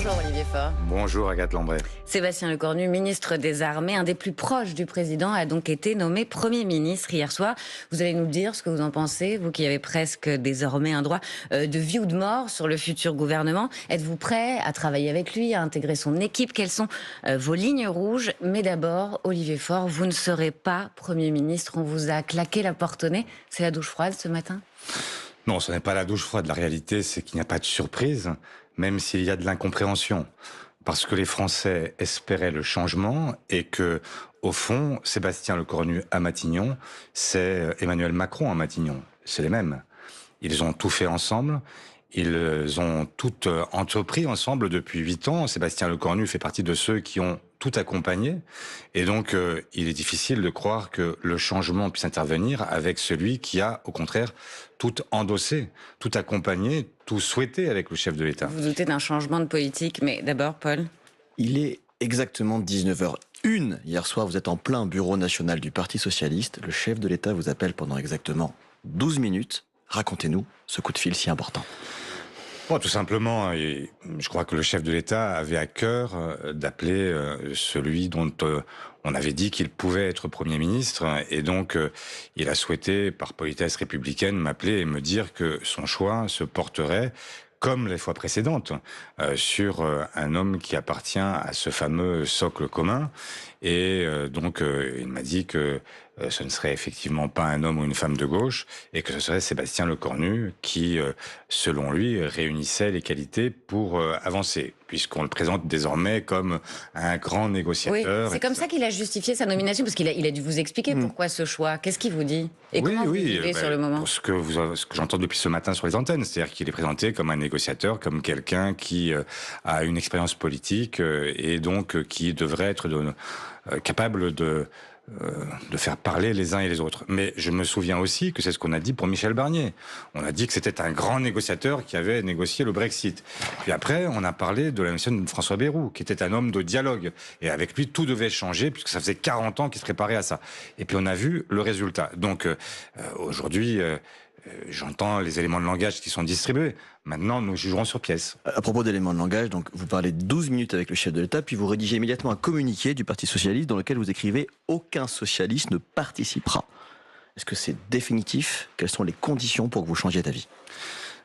Bonjour Olivier Faure. Bonjour Agathe Lambray. Sébastien Lecornu, ministre des Armées, un des plus proches du président, a donc été nommé Premier ministre hier soir. Vous allez nous dire ce que vous en pensez, vous qui avez presque désormais un droit de vie ou de mort sur le futur gouvernement. Êtes-vous prêt à travailler avec lui, à intégrer son équipe? Quelles sont vos lignes rouges? Mais d'abord, Olivier Faure, vous ne serez pas Premier ministre. On vous a claqué la porte au nez. C'est la douche froide ce matin? Non, ce n'est pas la douche froide. La réalité, c'est qu'il n'y a pas de surprise, même s'il y a de l'incompréhension. Parce que les Français espéraient le changement et que, au fond, Sébastien Lecornu à Matignon, c'est Emmanuel Macron à Matignon. C'est les mêmes. Ils ont tout fait ensemble. Ils ont tout entrepris ensemble depuis 8 ans. Sébastien Lecornu fait partie de ceux qui ont tout accompagné. Et donc, il est difficile de croire que le changement puisse intervenir avec celui qui a, au contraire, tout endossé, tout accompagné, tout souhaité avec le chef de l'État. Vous doutez d'un changement de politique, mais d'abord, Paul. Il est exactement 19h01. Hier soir, vous êtes en plein bureau national du Parti Socialiste. Le chef de l'État vous appelle pendant exactement 12 minutes. Racontez-nous ce coup de fil si important. Bon, tout simplement, je crois que le chef de l'État avait à cœur d'appeler celui dont on avait dit qu'il pouvait être Premier ministre. Et donc, il a souhaité, par politesse républicaine, m'appeler et me dire que son choix se porterait, comme les fois précédentes, sur un homme qui appartient à ce fameux socle commun. Et donc, il m'a dit que ce ne serait effectivement pas un homme ou une femme de gauche, et que ce serait Sébastien Lecornu qui, selon lui, réunissait les qualités pour avancer, puisqu'on le présente désormais comme un grand négociateur. Oui, c'est comme ça qu'il a justifié sa nomination, parce qu'il a dû vous expliquer pourquoi ce choix. Qu'est-ce qu'il vous dit? Et comment vous vivez sur le moment? Ce que j'entends depuis ce matin sur les antennes, c'est-à-dire qu'il est présenté comme un négociateur, comme quelqu'un qui a une expérience politique et donc qui devrait être capable de faire parler les uns et les autres. Mais je me souviens aussi que c'est ce qu'on a dit pour Michel Barnier. On a dit que c'était un grand négociateur qui avait négocié le Brexit. Puis après, on a parlé de la mission de François Bayrou, qui était un homme de dialogue. Et avec lui, tout devait changer, puisque ça faisait 40 ans qu'il se préparait à ça. Et puis on a vu le résultat. Donc aujourd'hui, j'entends les éléments de langage qui sont distribués. Maintenant, nous jugerons sur pièce. À propos d'éléments de langage, donc vous parlez 12 minutes avec le chef de l'État, puis vous rédigez immédiatement un communiqué du Parti Socialiste dans lequel vous écrivez « Aucun socialiste ne participera ». Est-ce que c'est définitif? Quelles sont les conditions pour que vous changiez d'avis?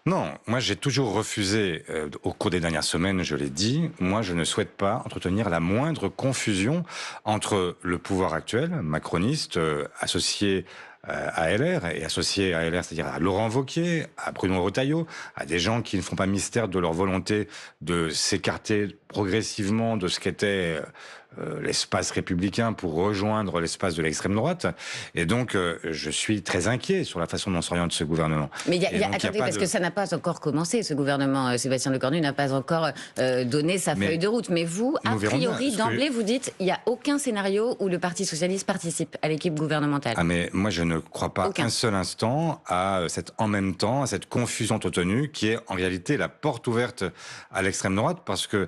Non, moi j'ai toujours refusé, au cours des dernières semaines, je l'ai dit, moi je ne souhaite pas entretenir la moindre confusion entre le pouvoir actuel, macroniste, associé à LR, et associé à LR, c'est-à-dire à Laurent Wauquiez, à Bruno Retailleau, à des gens qui ne font pas mystère de leur volonté de s'écarter progressivement de ce qu'était l'espace républicain pour rejoindre l'espace de l'extrême droite. Et donc, je suis très inquiet sur la façon dont s'oriente ce gouvernement. Mais attendez, parce que ça n'a pas encore commencé, ce gouvernement. Sébastien Lecornu n'a pas encore donné sa feuille de route. Mais vous, a priori, d'emblée, vous dites il n'y a aucun scénario où le Parti Socialiste participe à l'équipe gouvernementale. Ah mais moi, je ne crois pas un seul instant à cette en même temps, à cette confusion entretenue qui est en réalité la porte ouverte à l'extrême droite, parce que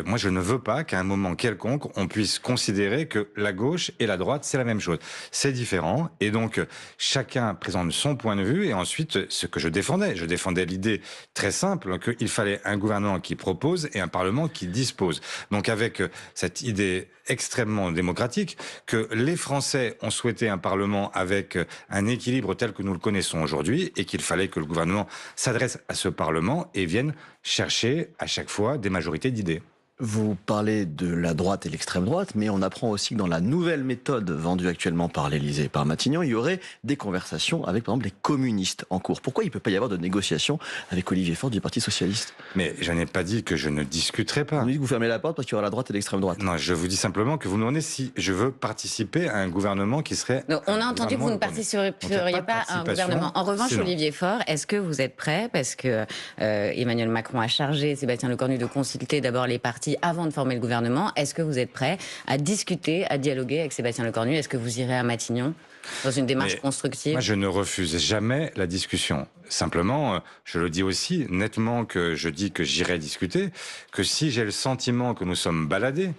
moi, je ne veux pas qu'à un moment quelconque, on puisse considérer que la gauche et la droite, c'est la même chose. C'est différent, et donc chacun présente son point de vue, et ensuite, ce que je défendais l'idée très simple qu'il fallait un gouvernement qui propose et un parlement qui dispose. Donc avec cette idée extrêmement démocratique que les Français ont souhaité un parlement avec un équilibre tel que nous le connaissons aujourd'hui, et qu'il fallait que le gouvernement s'adresse à ce parlement et vienne chercher à chaque fois des majorités d'idées. Vous parlez de la droite et l'extrême droite, mais on apprend aussi que dans la nouvelle méthode vendue actuellement par l'Élysée et par Matignon, il y aurait des conversations avec, par exemple, les communistes en cours. Pourquoi il ne peut pas y avoir de négociations avec Olivier Faure du Parti Socialiste? Mais je n'ai pas dit que je ne discuterai pas. Vous dites que vous fermez la porte parce qu'il y aura la droite et l'extrême droite. Non, je vous dis simplement que vous me demandez si je veux participer à un gouvernement qui serait... Non, on a entendu que vous ne participeriez pas à un gouvernement. En revanche, Olivier Faure, est-ce que vous êtes prêt? Parce que Emmanuel Macron a chargé Sébastien Lecornu de consulter d'abord les partis avant de former le gouvernement. Est-ce que vous êtes prêt à discuter, à dialoguer avec Sébastien Lecornu? Est-ce que vous irez à Matignon dans une démarche constructive? Moi, je ne refuse jamais la discussion. Simplement, je le dis aussi nettement, que je dis que j'irai discuter, que si j'ai le sentiment que nous sommes baladés,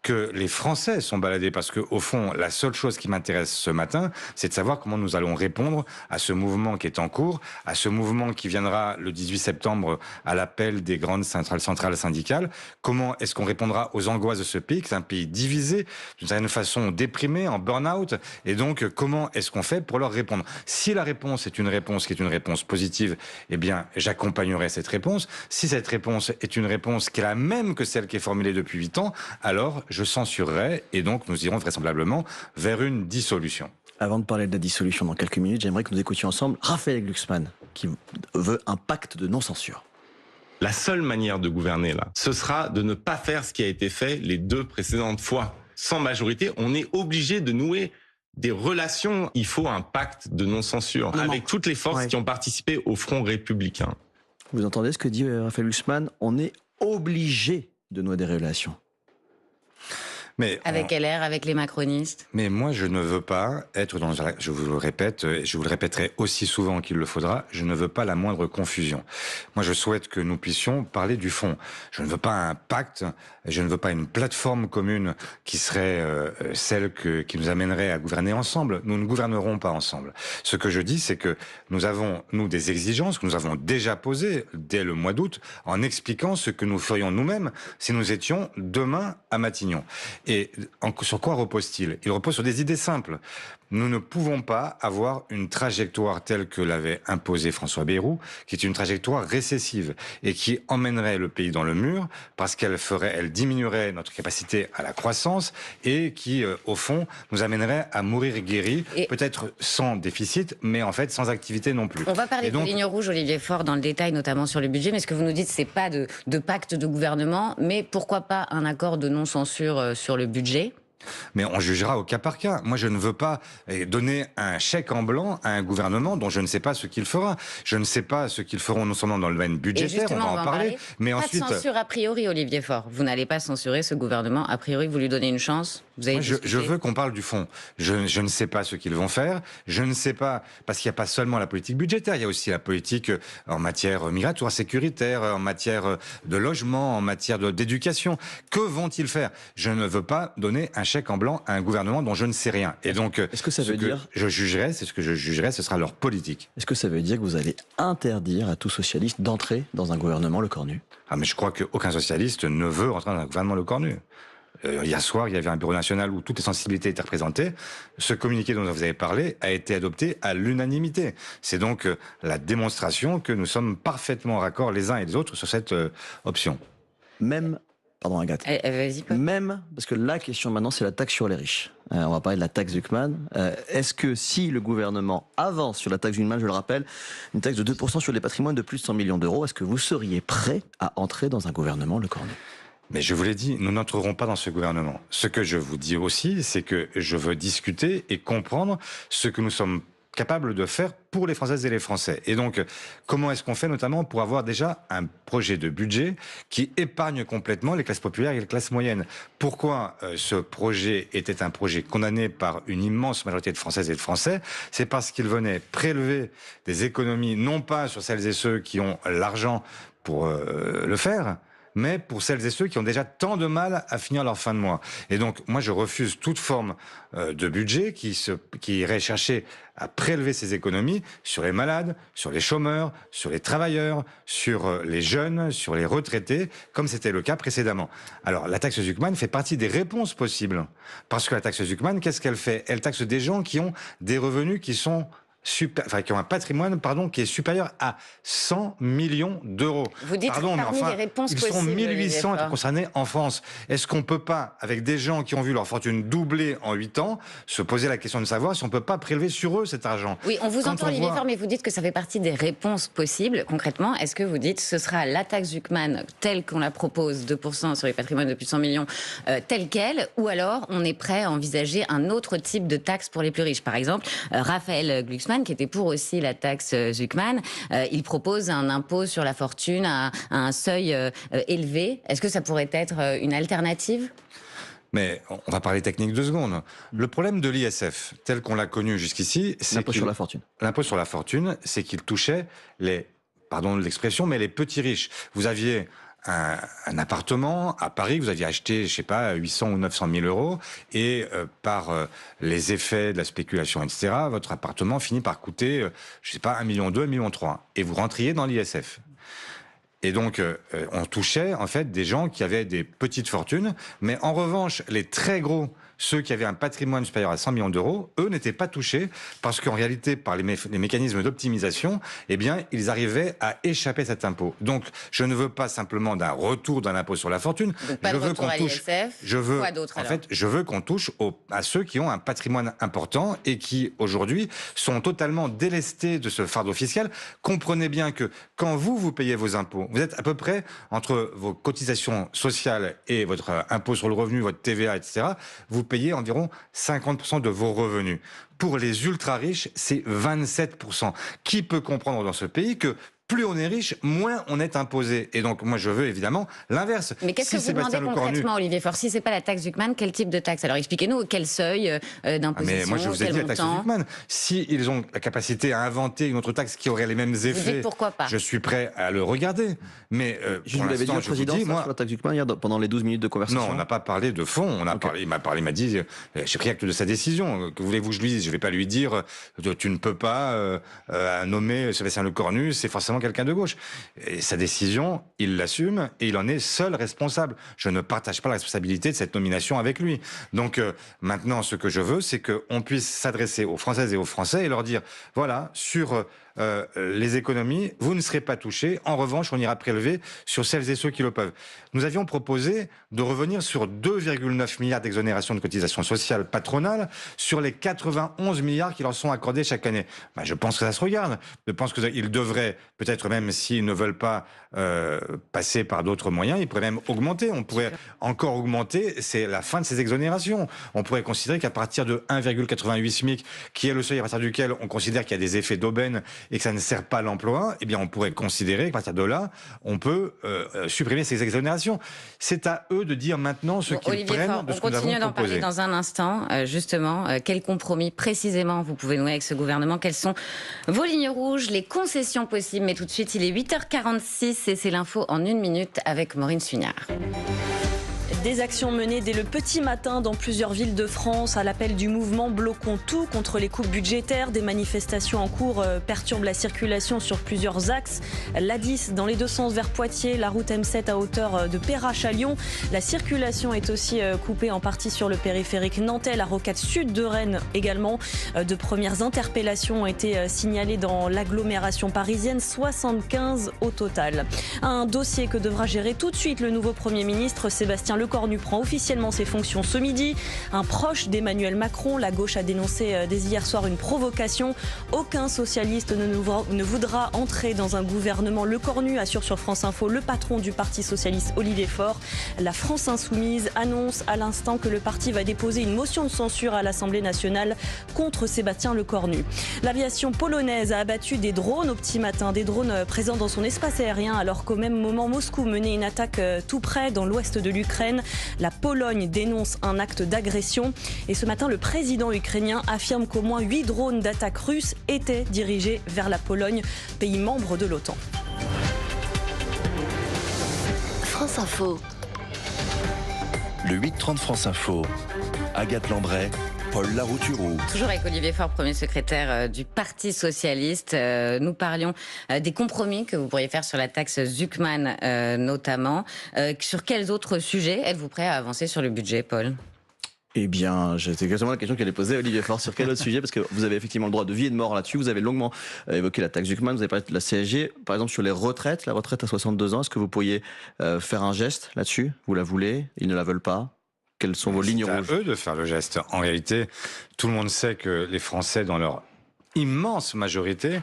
que les Français sont baladés, parce que au fond, la seule chose qui m'intéresse ce matin, c'est de savoir comment nous allons répondre à ce mouvement qui est en cours, à ce mouvement qui viendra le 18 septembre à l'appel des grandes centrales syndicales. Comment est-ce qu'on répondra aux angoisses de ce pays, qui est un pays divisé, d'une certaine façon déprimé, en burn-out, et donc comment est-ce qu'on fait pour leur répondre? Si la réponse est une réponse qui est une réponse positive, eh bien, j'accompagnerai cette réponse. Si cette réponse est une réponse qui est la même que celle qui est formulée depuis 8 ans, alors je censurerai, et donc nous irons vraisemblablement vers une dissolution. Avant de parler de la dissolution dans quelques minutes, j'aimerais que nous écoutions ensemble Raphaël Glucksmann, qui veut un pacte de non-censure. La seule manière de gouverner, là, ce sera de ne pas faire ce qui a été fait les 2 précédentes fois. Sans majorité, on est obligé de nouer des relations. Il faut un pacte de non-censure avec toutes les forces qui ont participé au Front républicain. Vous entendez ce que dit Raphaël Glucksmann? On est obligé de nouer des relations. Mais avec LR, avec les macronistes. Mais moi, je ne veux pas être dans... Je vous le répète, et je vous le répéterai aussi souvent qu'il le faudra, je ne veux pas la moindre confusion. Moi, je souhaite que nous puissions parler du fond. Je ne veux pas un pacte, je ne veux pas une plateforme commune qui serait celle qui nous amènerait à gouverner ensemble. Nous ne gouvernerons pas ensemble. Ce que je dis, c'est que nous avons, nous, des exigences que nous avons déjà posées dès le mois d'août, en expliquant ce que nous ferions nous-mêmes si nous étions demain à Matignon. Et sur quoi repose-t-il? Il repose sur des idées simples. Nous ne pouvons pas avoir une trajectoire telle que l'avait imposée François Bayrou, qui est une trajectoire récessive et qui emmènerait le pays dans le mur parce elle diminuerait notre capacité à la croissance et qui, au fond, nous amènerait à mourir guéris, peut-être sans déficit, mais en fait sans activité non plus. On va parler de ligne rouge, Olivier Faure, dans le détail, notamment sur le budget, mais ce que vous nous dites, c'est pas de pacte de gouvernement, mais pourquoi pas un accord de non-censure sur le budget? Mais on jugera au cas par cas. Moi, je ne veux pas donner un chèque en blanc à un gouvernement dont je ne sais pas ce qu'il fera. Je ne sais pas ce qu'ils feront non seulement dans le domaine budgétaire, on va en parler, mais ensuite... Pas de censure a priori, Olivier Faure. Vous n'allez pas censurer ce gouvernement. A priori, vous lui donnez une chance. Vous avez je veux qu'on parle du fond. Je ne sais pas ce qu'ils vont faire. Je ne sais pas, parce qu'il n'y a pas seulement la politique budgétaire, il y a aussi la politique en matière migratoire, sécuritaire, en matière de logement, en matière d'éducation. Que vont-ils faire? Je ne veux pas donner un chèque en blanc à un gouvernement dont je ne sais rien. Et donc, est-ce que ça veut dire je jugerai, c'est ce que je jugerai, ce sera leur politique. Est-ce que ça veut dire que vous allez interdire à tout socialiste d'entrer dans un gouvernement le corps nu? Ah, mais je crois qu'aucun socialiste ne veut rentrer dans un gouvernement le corps nu. Hier soir, il y avait un bureau national où toutes les sensibilités étaient représentées. Ce communiqué dont vous avez parlé a été adopté à l'unanimité. C'est donc la démonstration que nous sommes parfaitement raccords les uns et les autres sur cette option. Même, pardon Agathe, même, parce que la question maintenant c'est la taxe sur les riches. On va parler de la taxe Zuckman. Est-ce que si le gouvernement avance sur la taxe Zuckman, je le rappelle, une taxe de 2% sur les patrimoines de plus de 100 millions d'euros, est-ce que vous seriez prêt à entrer dans un gouvernement le corps nu? Mais je vous l'ai dit, nous n'entrerons pas dans ce gouvernement. Ce que je vous dis aussi, c'est que je veux discuter et comprendre ce que nous sommes capables de faire pour les Françaises et les Français. Et donc, comment est-ce qu'on fait notamment pour avoir déjà un projet de budget qui épargne complètement les classes populaires et les classes moyennes? Pourquoi ce projet était un projet condamné par une immense majorité de Françaises et de Français? C'est parce qu'il venait prélever des économies, non pas sur celles et ceux qui ont l'argent pour le faire, mais pour celles et ceux qui ont déjà tant de mal à finir leur fin de mois. Et donc, moi, je refuse toute forme de budget qui irait chercher à prélever ces économies sur les malades, sur les chômeurs, sur les travailleurs, sur les jeunes, sur les retraités, comme c'était le cas précédemment. Alors, la taxe Zuckman fait partie des réponses possibles. Parce que la taxe Zuckman, qu'est-ce qu'elle fait? Elle taxe des gens qui ont des revenus qui sont qui ont un patrimoine, qui est supérieur à 100 millions d'euros. Vous dites parmi les réponses ils possibles. Ils sont 1800 à être concernés en France. Est-ce qu'on peut pas, avec des gens qui ont vu leur fortune doubler en 8 ans, se poser la question de savoir si on peut pas prélever sur eux cet argent? Oui, on vous entend, Olivier Faure, mais vous dites que ça fait partie des réponses possibles. Concrètement, est-ce que vous dites que ce sera la taxe Zuckman telle qu'on la propose, 2% sur les patrimoines de plus de 100 millions, telle quelle, ou alors on est prêt à envisager un autre type de taxe pour les plus riches? Par exemple, Raphaël Glucksmann, qui était pour aussi la taxe Zuckman, il propose un impôt sur la fortune à un seuil élevé. Est-ce que ça pourrait être une alternative? Mais on va parler technique 2 secondes. Le problème de l'ISF, tel qu'on l'a connu jusqu'ici, c'est l'impôt sur la fortune. L'impôt sur la fortune, c'est qu'il touchait pardon de l'expression, mais les petits riches. Vous aviez un appartement à Paris, vous aviez acheté, je sais pas, 800 ou 900 000 euros, et par les effets de la spéculation, etc., votre appartement finit par coûter, je sais pas, 1,2 million, 1,3 million, et vous rentriez dans l'ISF. Et donc, on touchait en fait des gens qui avaient des petites fortunes, mais en revanche, les très gros, ceux qui avaient un patrimoine supérieur à 100 millions d'euros, eux n'étaient pas touchés parce qu'en réalité, par les mécanismes d'optimisation, eh bien, ils arrivaient à échapper à cet impôt. Donc, je ne veux pas simplement d'un retour d'un impôt sur la fortune. Donc, pas de retour à l'ISF. Quoi d'autre, alors ? En fait, je veux qu'on touche à ceux qui ont un patrimoine important et qui, aujourd'hui, sont totalement délestés de ce fardeau fiscal. Comprenez bien que quand vous payez vos impôts, vous êtes à peu près entre vos cotisations sociales et votre impôt sur le revenu, votre TVA, etc., vous payez environ 50% de vos revenus. Pour les ultra-riches, c'est 27%. Qui peut comprendre dans ce pays que plus on est riche, moins on est imposé. Et donc, moi, je veux évidemment l'inverse. Mais qu'est-ce que vous demandez concrètement, Olivier Faure ? Si c'est pas la taxe Zucman, quel type de taxe ? Alors, expliquez-nous quel seuil d'imposition, mais moi, je vous ai dit la taxe Zucman. Si ils ont la capacité à inventer une autre taxe qui aurait les mêmes effets, vous dites pourquoi pas ? Je suis prêt à le regarder. Mais je vous l'avais dit au président, moi, sur la taxe Zucman hier pendant les 12 minutes de conversation. Non, on n'a pas parlé de fond. On a parlé. Il m'a dit, j'ai pris acte de sa décision. Que voulez-vous que je lui dise ? Je vais pas lui dire, tu ne peux pas nommer Sébastien Lecornu. C'est forcément quelqu'un de gauche. Et sa décision, il l'assume et il en est seul responsable. Je ne partage pas la responsabilité de cette nomination avec lui. Donc maintenant, ce que je veux, c'est qu'on puisse s'adresser aux Françaises et aux Français et leur dire, voilà, sur les économies, vous ne serez pas touchés. En revanche, on ira prélever sur celles et ceux qui le peuvent. Nous avions proposé de revenir sur 2,9 milliards d'exonération de cotisations sociales patronales sur les 91 milliards qui leur sont accordés chaque année. Ben, je pense que ça se regarde. Je pense qu'ils devraient, peut-être même s'ils ne veulent pas passer par d'autres moyens, ils pourraient même augmenter. On pourrait encore augmenter, c'est la fin de ces exonérations. On pourrait considérer qu'à partir de 1,88 SMIC, qui est le seuil à partir duquel on considère qu'il y a des effets d'aubaine et que ça ne sert pas l'emploi, eh bien on pourrait considérer qu'à partir de là, on peut supprimer ces exonérations. C'est à eux de dire maintenant ce qu'ils prennent de ce que nous avons proposé. On continue d'en parler dans un instant. Justement, quel compromis précisément vous pouvez nouer avec ce gouvernement ? Quelles sont vos lignes rouges, les concessions possibles ? Mais tout de suite, il est 8h46 et c'est l'info en 1 minute avec Maureen Sugnard. Des actions menées dès le petit matin dans plusieurs villes de France à l'appel du mouvement Bloquons tout contre les coupes budgétaires. Des manifestations en cours perturbent la circulation sur plusieurs axes. L'A10 dans les deux sens vers Poitiers, la route M7 à hauteur de Perrache à Lyon. La circulation est aussi coupée en partie sur le périphérique nantais, la rocade sud de Rennes également. De premières interpellations ont été signalées dans l'agglomération parisienne, 75 au total. Un dossier que devra gérer tout de suite le nouveau Premier ministre, Sébastien Lecornu prend officiellement ses fonctions ce midi. Un proche d'Emmanuel Macron, la gauche a dénoncé dès hier soir une provocation. Aucun socialiste ne voudra entrer dans un gouvernement. Lecornu assure sur France Info le patron du Parti socialiste Olivier Faure. La France insoumise annonce à l'instant que le parti va déposer une motion de censure à l'Assemblée nationale contre Sébastien Lecornu. L'aviation polonaise a abattu des drones au petit matin, des drones présents dans son espace aérien alors qu'au même moment Moscou menait une attaque tout près dans l'ouest de l'Ukraine. La Pologne dénonce un acte d'agression. Et ce matin, le président ukrainien affirme qu'au moins 8 drones d'attaque russes étaient dirigés vers la Pologne, pays membre de l'OTAN. France Info. Le 8-30 France Info. Agathe Lambray. Paul Larouturou. Toujours avec Olivier Faure, premier secrétaire du Parti socialiste. Nous parlions des compromis que vous pourriez faire sur la taxe Zucman notamment. Sur quels autres sujets êtes-vous prêt à avancer sur le budget, Paul ? Eh bien, c'est exactement la question qu'elle est posée à Olivier Faure. Sur quel autre sujet ? Parce que vous avez effectivement le droit de vie et de mort là-dessus. Vous avez longuement évoqué la taxe Zucman, vous avez parlé de la CSG. Par exemple, sur les retraites, la retraite à 62 ans, est-ce que vous pourriez faire un geste là-dessus ? Vous la voulez ? Ils ne la veulent pas ? Quelles sont vos lignes rouges ? C'est à eux de faire le geste. En réalité, tout le monde sait que les Français, dans leur immense majorité,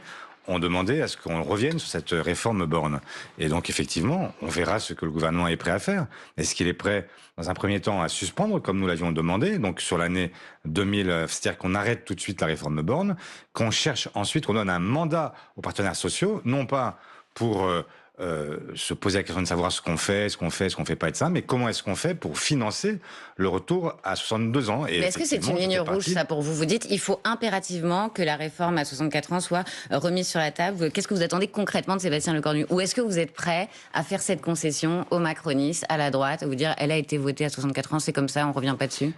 ont demandé à ce qu'on revienne sur cette réforme Borne. Et donc, effectivement, on verra ce que le gouvernement est prêt à faire. Est-ce qu'il est prêt, dans un premier temps, à suspendre, comme nous l'avions demandé, donc sur l'année 2000, c'est-à-dire qu'on arrête tout de suite la réforme Borne, qu'on cherche ensuite, qu'on donne un mandat aux partenaires sociaux, non pas pour se poser la question de savoir ce qu'on fait, ce qu'on fait pas, et de ça, mais comment est-ce qu'on fait pour financer le retour à 62 ans. Mais est-ce que c'est une ligne rouge, ça, pour vous? Vous dites il faut impérativement que la réforme à 64 ans soit remise sur la table. Qu'est-ce que vous attendez concrètement de Sébastien Lecornu? Ou est-ce que vous êtes prêt à faire cette concession aux macronistes, à la droite, à vous dire elle a été votée à 64 ans, c'est comme ça, on revient pas dessus?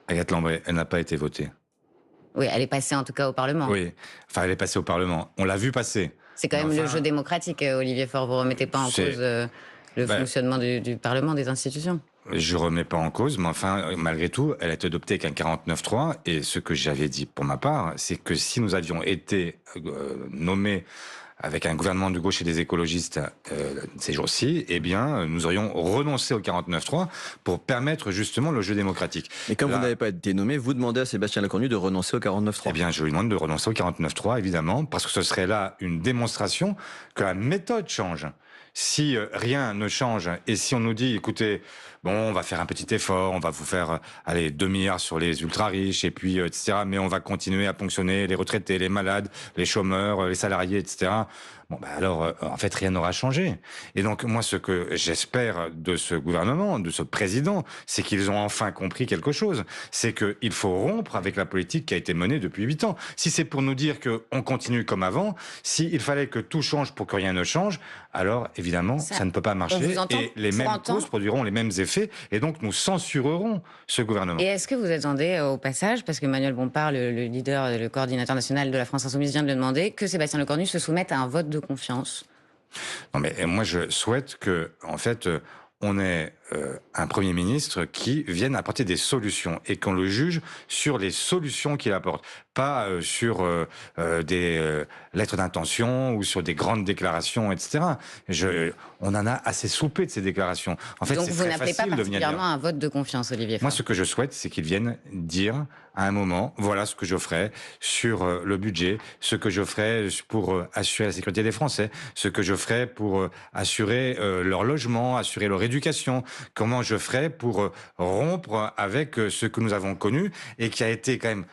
Agathe Lambray, elle n'a pas été votée. Oui, elle est passée en tout cas au Parlement. Oui, enfin elle est passée au Parlement. On l'a vu passer. C'est quand même le jeu démocratique, Olivier Faure. Vous ne remettez pas en cause le fonctionnement du Parlement, des institutions? Je ne remets pas en cause, mais enfin, malgré tout, elle a été adoptée avec un 49.3. Et ce que j'avais dit pour ma part, c'est que si nous avions été nommés avec un gouvernement de gauche et des écologistes ces jours-ci, eh bien, nous aurions renoncé au 49.3 pour permettre justement le jeu démocratique. Et comme vous n'avez pas été nommé, vous demandez à Sébastien Lecornu de renoncer au 49.3. Eh bien, je lui demande de renoncer au 49.3, évidemment, parce que ce serait là une démonstration que la méthode change. Si rien ne change et si on nous dit, écoutez, bon, on va faire un petit effort, on va vous faire, 2 milliards sur les ultra-riches et puis, etc., mais on va continuer à ponctionner les retraités, les malades, les chômeurs, les salariés, etc. Bon, bah alors, en fait, rien n'aura changé. Et donc, moi, ce que j'espère de ce gouvernement, de ce président, c'est qu'ils ont enfin compris quelque chose. C'est qu'il faut rompre avec la politique qui a été menée depuis 8 ans. Si c'est pour nous dire qu'on continue comme avant, s'il fallait que tout change pour que rien ne change, alors, évidemment, ça ne peut pas marcher. Et les mêmes causes produiront les mêmes effets. Et donc, nous censurerons ce gouvernement. Et est-ce que vous attendez, au passage, parce que Manuel Bompard, le leader, le coordinateur national de la France Insoumise, vient de le demander, que Sébastien Lecornu se soumette à un vote de confiance? Non, mais moi, je souhaite que, en fait, on ait un Premier ministre qui vienne apporter des solutions et qu'on le juge sur les solutions qu'il apporte, pas sur des lettres d'intention ou sur des grandes déclarations, etc. On en a assez soupé de ces déclarations. En fait, donc vous n'appelez pas particulièrement un vote de confiance, Olivier Faure? Moi, ce que je souhaite, c'est qu'il vienne dire à un moment, voilà ce que je ferai sur le budget, ce que je ferai pour assurer la sécurité des Français, ce que je ferai pour assurer leur logement, assurer leur éducation, comment je ferai pour rompre avec ce que nous avons connu et qui a été quand même,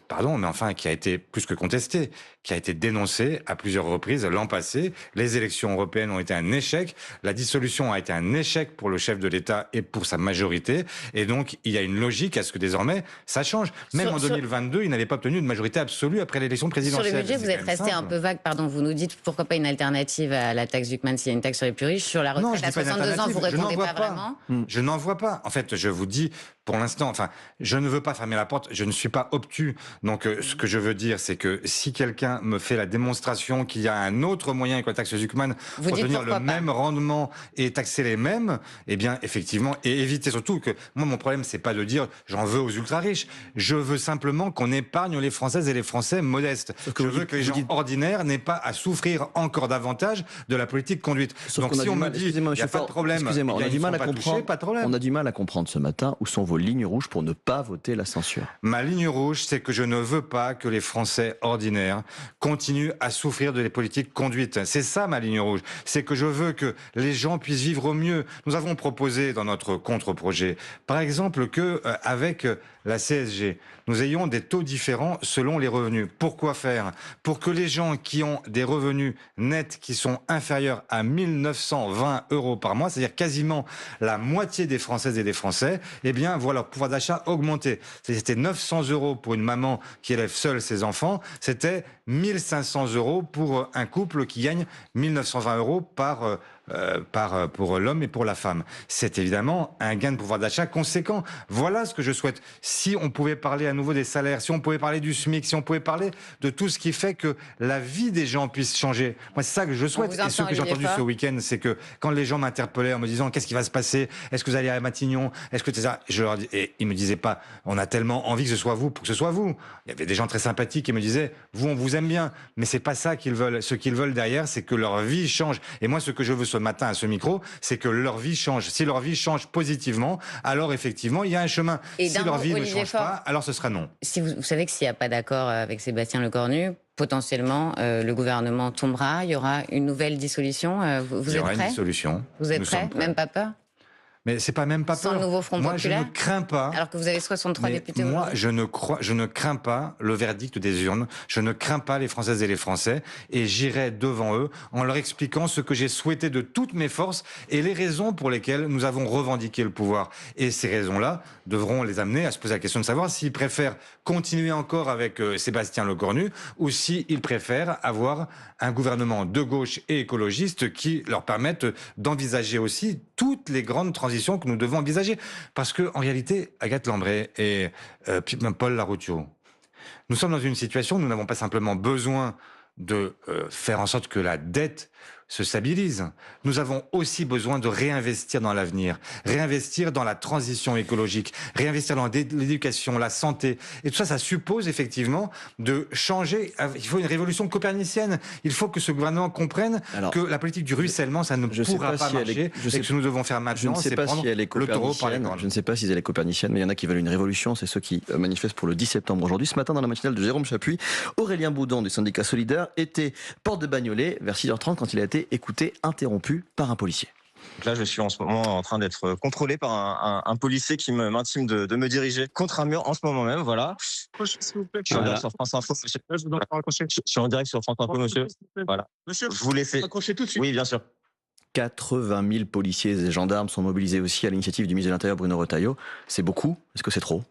pardon, mais enfin, qui a été plus que contesté, qui a été dénoncé à plusieurs reprises l'an passé. Les élections européennes ont été un échec. La dissolution a été un échec pour le chef de l'État et pour sa majorité. Et donc, il y a une logique à ce que désormais, ça change. Même en 2022, il n'avait pas obtenu de majorité absolue après l'élection présidentielle. Sur le budget, vous êtes resté un peu vague. Pardon, vous nous dites pourquoi pas une alternative à la taxe Zuckman s'il y a une taxe sur les plus riches. Sur la retraite à 62 ans, vous répondez pas vraiment? Je n'en vois pas. En fait, je vous dis, pour l'instant, enfin, je ne veux pas fermer la porte. Je ne suis pas obtus. Donc, ce que je veux dire, c'est que si quelqu'un me fait la démonstration qu'il y a un autre moyen que la taxe Zuckman pour obtenir le même rendement et taxer les mêmes, eh bien, effectivement, et éviter surtout que, moi, mon problème, c'est pas de dire j'en veux aux ultra-riches. Je veux simplement qu'on épargne les Françaises et les Français modestes. Je veux que les gens ordinaires n'aient pas à souffrir encore davantage de la politique conduite. Donc, si on me dit, il n'y a pas de problème, excusez-moi, on a du mal à comprendre. Pas de problème. On a du mal à comprendre ce matin où sont vos lignes rouges pour ne pas voter la censure. Ma ligne rouge, c'est que je ne veux pas que les Français ordinaires continuent à souffrir de les politiques conduites. C'est ça ma ligne rouge. C'est que je veux que les gens puissent vivre au mieux. Nous avons proposé dans notre contre-projet, par exemple, que avec la CSG, nous ayons des taux différents selon les revenus. Pourquoi faire? Pour que les gens qui ont des revenus nets qui sont inférieurs à 1 920 € par mois, c'est-à-dire quasiment la moitié des Françaises et des Français, eh bien, voient leur pouvoir d'achat augmenter. C'était 900 € pour une maman qui élève seule ses enfants, c'était 1 500 € pour un couple qui gagne 1 920 € pour l'homme et pour la femme. C'est évidemment un gain de pouvoir d'achat conséquent. Voilà ce que je souhaite. Si on pouvait parler à nouveau des salaires, si on pouvait parler du SMIC, si on pouvait parler de tout ce qui fait que la vie des gens puisse changer. Moi, c'est ça que je souhaite. Et ce que j'ai entendu ce week-end, c'est que quand les gens m'interpellaient en me disant qu'est-ce qui va se passer, est-ce que vous allez à Matignon, est-ce que c'est ça, je leur dis, et ils me disaient pas, on a tellement envie que ce soit vous pour que ce soit vous. Il y avait des gens très sympathiques qui me disaient, vous, on vous aime bien, mais c'est pas ça qu'ils veulent. Ce qu'ils veulent derrière, c'est que leur vie change. Et moi, ce que je veux ce matin à ce micro, c'est que leur vie change. Si leur vie change positivement, alors effectivement, il y a un chemin. Et si leur vie ne change pas, alors ce sera non. Si vous savez que s'il n'y a pas d'accord avec Sébastien Lecornu, potentiellement, le gouvernement tombera, il y aura une nouvelle dissolution. Vous êtes prêt? Il y aura une dissolution. Vous êtes prêt? Même pas peur? Mais c'est pas même pas Sans peur. le nouveau Front Moi, populaire. je ne crains pas. Alors que vous avez 63 députés Moi, aujourd'hui. je ne crains pas le verdict des urnes. Je ne crains pas les Françaises et les Français. Et j'irai devant eux en leur expliquant ce que j'ai souhaité de toutes mes forces et les raisons pour lesquelles nous avons revendiqué le pouvoir. Et ces raisons-là devront les amener à se poser la question de savoir s'ils préfèrent continuer encore avec Sébastien Lecornu ou s'ils préfèrent avoir un gouvernement de gauche et écologiste qui leur permette d'envisager aussi toutes les grandes transitions que nous devons envisager. Parce que, en réalité, Agathe Lambray et Paul Larrouturou, nous sommes dans une situation où nous n'avons pas simplement besoin de faire en sorte que la dette se stabilise. Nous avons aussi besoin de réinvestir dans l'avenir, réinvestir dans la transition écologique, réinvestir dans l'éducation, la santé. Et tout ça, ça suppose effectivement de changer. Il faut une révolution copernicienne. Il faut que ce gouvernement comprenne que la politique du ruissellement, ça ne pourra pas marcher. Et que ce que nous devons faire maintenant, c'est prendre le taureau par les cornes. Je ne sais pas si elle est copernicienne, mais il y en a qui veulent une révolution. C'est ceux qui manifestent pour le 10 septembre aujourd'hui. Ce matin, dans la matinale de Jérôme Chapuis, Aurélien Boudon du syndicat Solidaire était porte de Bagnolet vers 6h30 quand il a été écouté, interrompu par un policier. Donc là, je suis en ce moment en train d'être contrôlé par un policier qui m'intime de me diriger contre un mur en ce moment même. Voilà. Je suis en direct sur France Info, monsieur. Je suis en direct sur France Info, monsieur. Voilà. Monsieur, je vous laisse. Accrochez tout de suite. Oui, bien sûr. 80 000 policiers et gendarmes sont mobilisés aussi à l'initiative du ministre de l'Intérieur Bruno Retailleau. C'est beaucoup? Est-ce que c'est trop?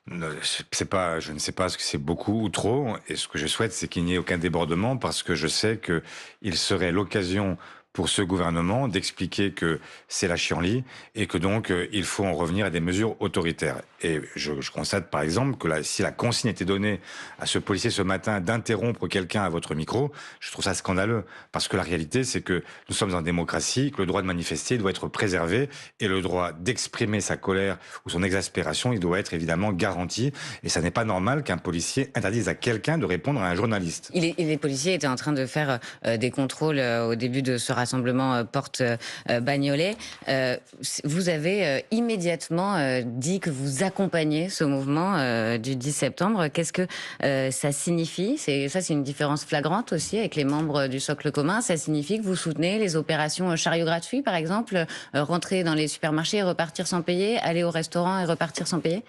Je ne sais pas ce que c'est beaucoup ou trop. Et ce que je souhaite, c'est qu'il n'y ait aucun débordement parce que je sais qu'il serait l'occasion pour ce gouvernement d'expliquer que c'est la chienlit et que donc il faut en revenir à des mesures autoritaires. Et je constate par exemple que si la consigne était donnée à ce policier ce matin d'interrompre quelqu'un à votre micro, je trouve ça scandaleux. Parce que la réalité, c'est que nous sommes en démocratie, que le droit de manifester doit être préservé et le droit d'exprimer sa colère ou son exaspération, il doit être évidemment garanti. Et ça n'est pas normal qu'un policier interdise à quelqu'un de répondre à un journaliste. Les policiers étaient en train de faire des contrôles au début de ce rassemblement porte Bagnolet. Vous avez immédiatement dit que vous accompagnez ce mouvement du 10 septembre. Qu'est-ce que ça signifie? C'est une différence flagrante aussi avec les membres du socle commun. Ça signifie que vous soutenez les opérations chariot gratuit, par exemple, rentrer dans les supermarchés et repartir sans payer, aller au restaurant et repartir sans payer?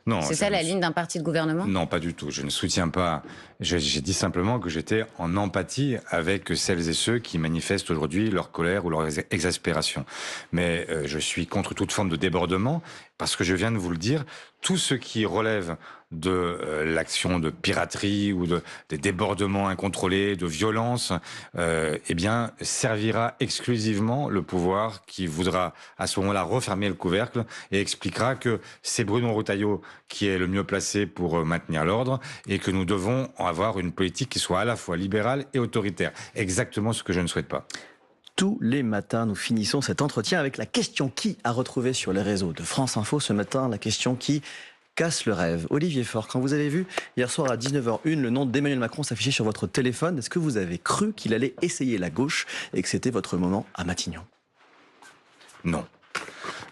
Non, c'est ça la ligne d'un parti de gouvernement? Non, pas du tout. Je ne soutiens pas. J'ai dit simplement que j'étais en empathie avec celles et ceux qui manifestent aujourd'hui leur colère ou leur exaspération. Mais je suis contre toute forme de débordement parce que je viens de vous le dire, tout ce qui relève de l'action de piraterie ou des débordements incontrôlés, de violence, eh bien, servira exclusivement le pouvoir qui voudra à ce moment-là refermer le couvercle et expliquera que c'est Bruno Retailleau qui est le mieux placé pour maintenir l'ordre et que nous devons avoir une politique qui soit à la fois libérale et autoritaire. Exactement ce que je ne souhaite pas. Tous les matins, nous finissons cet entretien avec la question qui a retrouvé sur les réseaux de France Info ce matin, la question qui casse le rêve. Olivier Faure, quand vous avez vu hier soir à 19h01 le nom d'Emmanuel Macron s'afficher sur votre téléphone, est-ce que vous avez cru qu'il allait essayer la gauche et que c'était votre moment à Matignon? Non.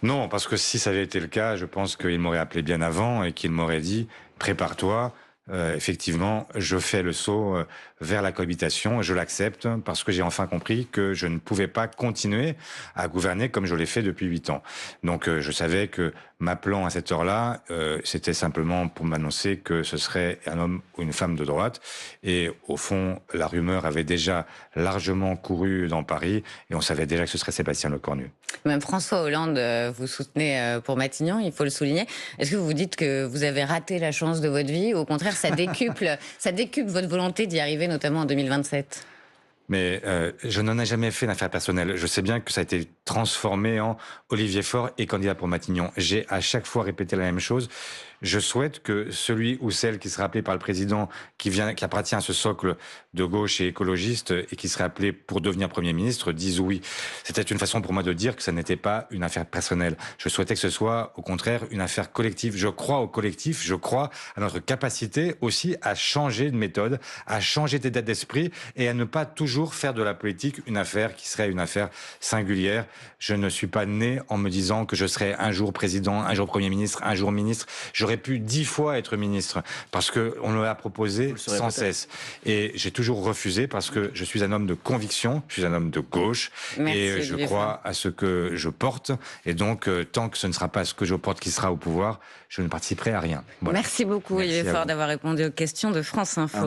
Non, parce que si ça avait été le cas, je pense qu'il m'aurait appelé bien avant et qu'il m'aurait dit « prépare-toi ». Effectivement, je fais le saut vers la cohabitation, je l'accepte parce que j'ai enfin compris que je ne pouvais pas continuer à gouverner comme je l'ai fait depuis 8 ans. Donc je savais que m'appelant à cette heure-là, c'était simplement pour m'annoncer que ce serait un homme ou une femme de droite. Et au fond, la rumeur avait déjà largement couru dans Paris et on savait déjà que ce serait Sébastien Lecornu. Même François Hollande, vous soutenez pour Matignon, il faut le souligner. Est-ce que vous vous dites que vous avez raté la chance de votre vie? Au contraire, ça décuple votre volonté d'y arriver, notamment en 2027. Mais je n'en ai jamais fait une affaire personnelle. Je sais bien que ça a été transformé en Olivier Faure est candidat pour Matignon. J'ai à chaque fois répété la même chose. Je souhaite que celui ou celle qui sera appelé par le président, qui appartient à ce socle de gauche et écologiste et qui serait appelé pour devenir Premier ministre, dise oui. C'était une façon pour moi de dire que ça n'était pas une affaire personnelle. Je souhaitais que ce soit, au contraire, une affaire collective. Je crois au collectif, je crois à notre capacité aussi à changer de méthode, à changer d'état d'esprit et à ne pas toujours toujours faire de la politique une affaire qui serait une affaire singulière. Je ne suis pas né en me disant que je serais un jour président, un jour Premier ministre, un jour ministre. J'aurais pu 10 fois être ministre parce qu'on me l'a proposé sans cesse. Et j'ai toujours refusé parce que je suis un homme de conviction, je suis un homme de gauche. Merci, et je crois à ce que je porte. Et donc, tant que ce ne sera pas ce que je porte qui sera au pouvoir, je ne participerai à rien. Voilà. Merci beaucoup, Olivier Faure, d'avoir répondu aux questions de France Info.